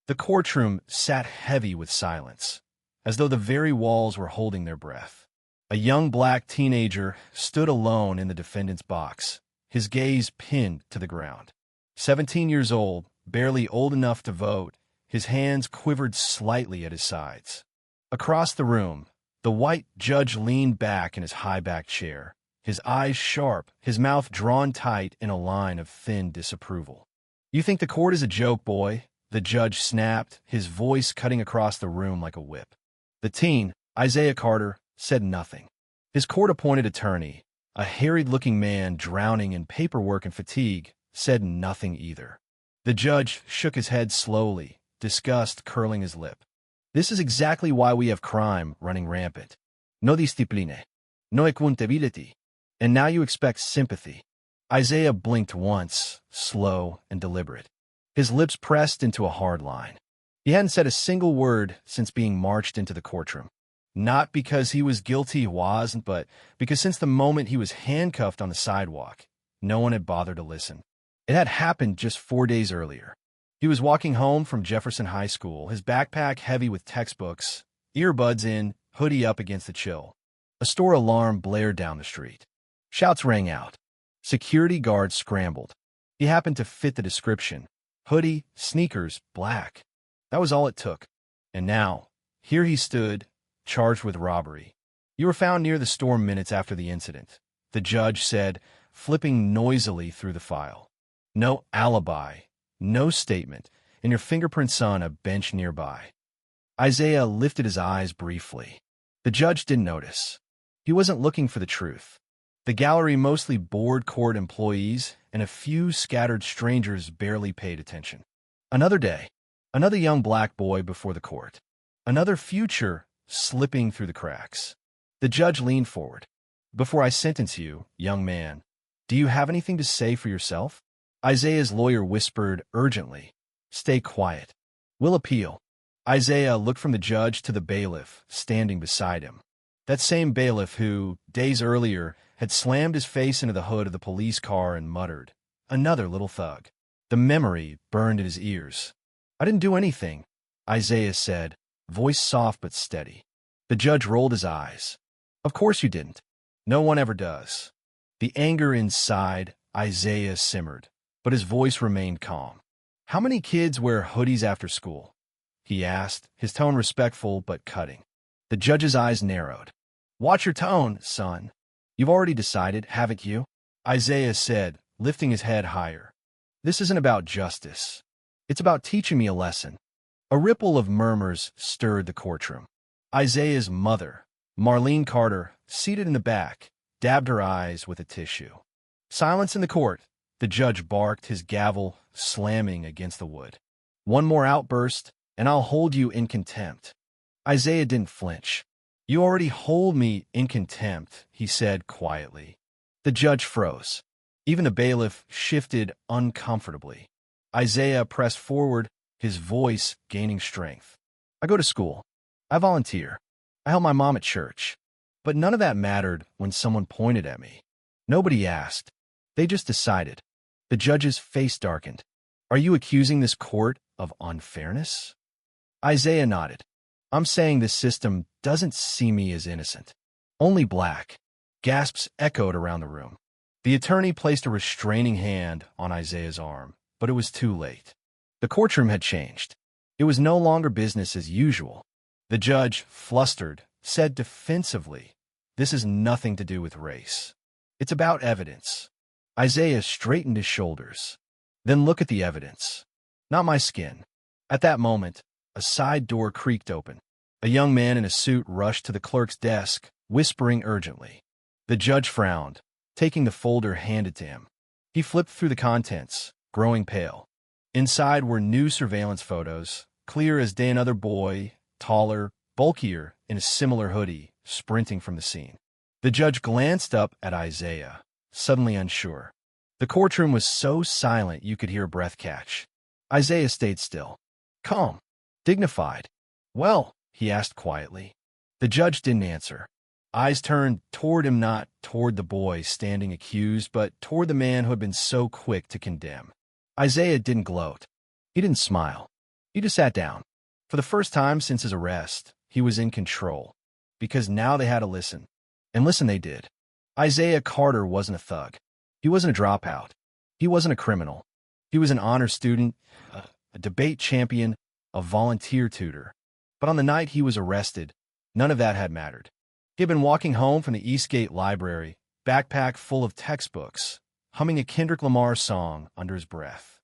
The courtroom sat heavy with silence, as though the very walls were holding their breath. A young black teenager stood alone in the defendant's box, his gaze pinned to the ground. 17 years old, barely old enough to vote, his hands quivered slightly at his sides. Across the room, the white judge leaned back in his high-backed chair, his eyes sharp, his mouth drawn tight in a line of thin disapproval. "You think the court is a joke, boy?" the judge snapped, his voice cutting across the room like a whip. The teen, Isaiah Carter, said nothing. His court-appointed attorney, a harried-looking man drowning in paperwork and fatigue, said nothing either. The judge shook his head slowly, disgust curling his lip. "This is exactly why we have crime running rampant. No discipline. No accountability. And now you expect sympathy." Isaiah blinked once, slow and deliberate. His lips pressed into a hard line. He hadn't said a single word since being marched into the courtroom. Not because he was guilty, he wasn't, but because since the moment he was handcuffed on the sidewalk, no one had bothered to listen. It had happened just 4 days earlier. He was walking home from Jefferson High School, his backpack heavy with textbooks, earbuds in, hoodie up against the chill. A store alarm blared down the street. Shouts rang out. Security guards scrambled. He happened to fit the description. Hoodie, sneakers, black. That was all it took. And now, here he stood, charged with robbery. "You were found near the store minutes after the incident," the judge said, flipping noisily through the file. "No alibi, no statement, and your fingerprints on a bench nearby." Isaiah lifted his eyes briefly. The judge didn't notice. He wasn't looking for the truth. The gallery mostly bored court employees, and a few scattered strangers barely paid attention. Another day, another young black boy before the court. Another future slipping through the cracks. The judge leaned forward. "Before I sentence you, young man, do you have anything to say for yourself?" Isaiah's lawyer whispered urgently, "Stay quiet. We'll appeal." Isaiah looked from the judge to the bailiff standing beside him. That same bailiff who, days earlier, had slammed his face into the hood of the police car and muttered, "Another little thug." The memory burned in his ears. "I didn't do anything," Isaiah said, voice soft but steady. The judge rolled his eyes. "Of course you didn't. No one ever does." The anger inside Isaiah simmered, but his voice remained calm. "How many kids wear hoodies after school?" he asked, his tone respectful but cutting. The judge's eyes narrowed. "Watch your tone, son. You've already decided, haven't you?" Isaiah said, lifting his head higher. "This isn't about justice. It's about teaching me a lesson." A ripple of murmurs stirred the courtroom. Isaiah's mother, Marlene Carter, seated in the back, dabbed her eyes with a tissue. "Silence in the court," the judge barked, his gavel slamming against the wood. "One more outburst, and I'll hold you in contempt." Isaiah didn't flinch. "You already hold me in contempt," he said quietly. The judge froze. Even the bailiff shifted uncomfortably. Isaiah pressed forward, his voice gaining strength. "I go to school. I volunteer. I help my mom at church. But none of that mattered when someone pointed at me. Nobody asked. They just decided." The judge's face darkened. "Are you accusing this court of unfairness?" Isaiah nodded. "I'm saying this system doesn't see me as innocent. Only black." Gasps echoed around the room. The attorney placed a restraining hand on Isaiah's arm, but it was too late. The courtroom had changed. It was no longer business as usual. The judge, flustered, said defensively, "This has nothing to do with race. It's about evidence." Isaiah straightened his shoulders. "Then look at the evidence. Not my skin." At that moment, a side door creaked open. A young man in a suit rushed to the clerk's desk, whispering urgently. The judge frowned, taking the folder handed to him. He flipped through the contents, growing pale. Inside were new surveillance photos, clear as day. Another boy, taller, bulkier, in a similar hoodie, sprinting from the scene. The judge glanced up at Isaiah, suddenly unsure. The courtroom was so silent you could hear a breath catch. Isaiah stayed still, calm, dignified. "Well," he asked quietly. The judge didn't answer. Eyes turned toward him, not toward the boy standing accused, but toward the man who had been so quick to condemn. Isaiah didn't gloat. He didn't smile. He just sat down. For the first time since his arrest, he was in control. Because now they had to listen. And listen they did. Isaiah Carter wasn't a thug. He wasn't a dropout. He wasn't a criminal. He was an honor student, a debate champion, a volunteer tutor. But on the night he was arrested, none of that had mattered. He had been walking home from the Eastgate Library, backpack full of textbooks, humming a Kendrick Lamar song under his breath.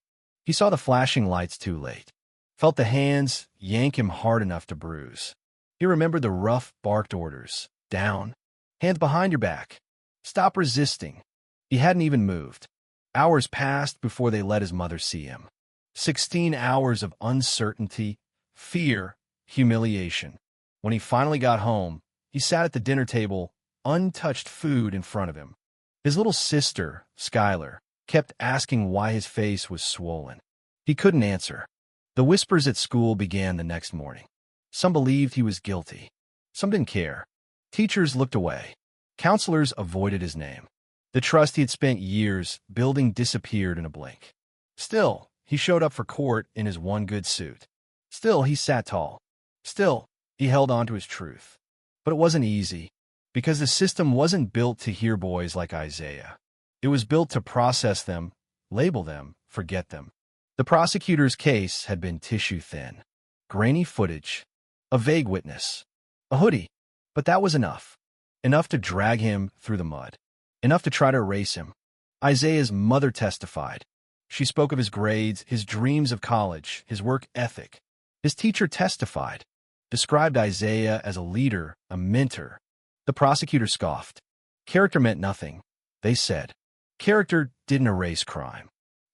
He saw the flashing lights too late, felt the hands yank him hard enough to bruise. He remembered the rough, barked orders. Down. Hands behind your back. Stop resisting. He hadn't even moved. Hours passed before they let his mother see him. 16 hours of uncertainty, fear, humiliation. When he finally got home, he sat at the dinner table, untouched food in front of him. His little sister, Skylar, kept asking why his face was swollen. He couldn't answer. The whispers at school began the next morning. Some believed he was guilty. Some didn't care. Teachers looked away. Counselors avoided his name. The trust he had spent years building disappeared in a blink. Still, he showed up for court in his one good suit. Still, he sat tall. Still, he held on to his truth. But it wasn't easy, because the system wasn't built to hear boys like Isaiah. It was built to process them, label them, forget them. The prosecutor's case had been tissue-thin. Grainy footage, a vague witness, a hoodie. But that was enough. Enough to drag him through the mud. Enough to try to erase him. Isaiah's mother testified. She spoke of his grades, his dreams of college, his work ethic. His teacher testified, described Isaiah as a leader, a mentor. The prosecutor scoffed. Character meant nothing, they said. Character didn't erase crime.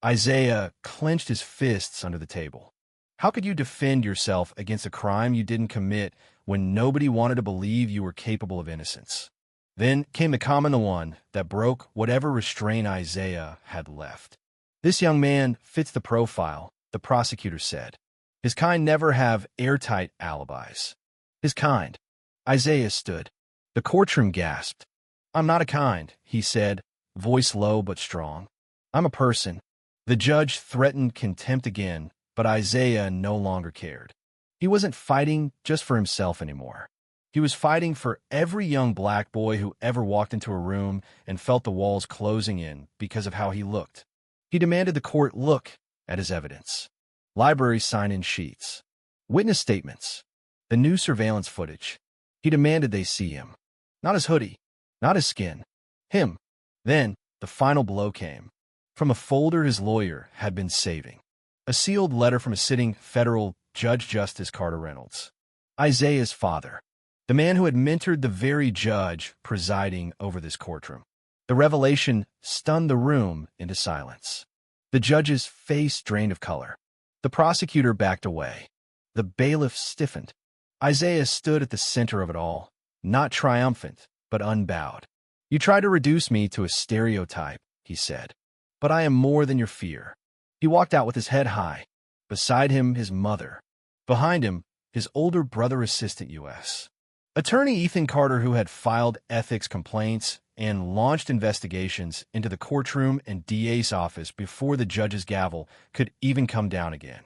Isaiah clenched his fists under the table. How could you defend yourself against a crime you didn't commit when nobody wanted to believe you were capable of innocence? Then came the common one that broke whatever restraint Isaiah had left. This young man fits the profile, the prosecutor said. His kind never have airtight alibis. His kind. Isaiah stood. The courtroom gasped. I'm not a kind, he said, voice low but strong. I'm a person. The judge threatened contempt again, but Isaiah no longer cared. He wasn't fighting just for himself anymore. He was fighting for every young black boy who ever walked into a room and felt the walls closing in because of how he looked. He demanded the court look at his evidence. Library sign-in sheets. Witness statements. The new surveillance footage. He demanded they see him. Not his hoodie. Not his skin. Him. Then, the final blow came. From a folder his lawyer had been saving. A sealed letter from a sitting federal Judge Justice Carter Reynolds. Isaiah's father. The man who had mentored the very judge presiding over this courtroom. The revelation stunned the room into silence. The judge's face drained of color. The prosecutor backed away. The bailiff stiffened. Isaiah stood at the center of it all, not triumphant, but unbowed. You tried to reduce me to a stereotype, he said. But I am more than your fear. He walked out with his head high. Beside him, his mother. Behind him, his older brother assistant U.S. Attorney Ethan Carter, who had filed ethics complaints and launched investigations into the courtroom and DA's office before the judge's gavel could even come down again.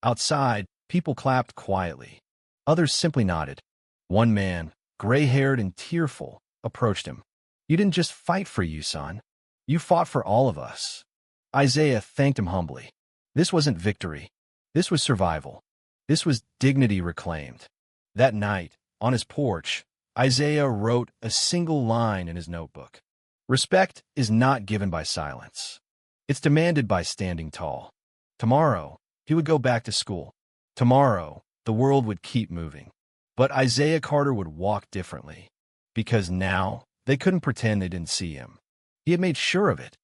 Outside, people clapped quietly. Others simply nodded. One man, gray-haired and tearful, approached him. You didn't just fight for you, son. You fought for all of us. Isaiah thanked him humbly. This wasn't victory. This was survival. This was dignity reclaimed. That night, on his porch, Isaiah wrote a single line in his notebook. Respect is not given by silence. It's demanded by standing tall. Tomorrow, he would go back to school. Tomorrow, the world would keep moving. But Isaiah Carter would walk differently. Because now, they couldn't pretend they didn't see him. He had made sure of it.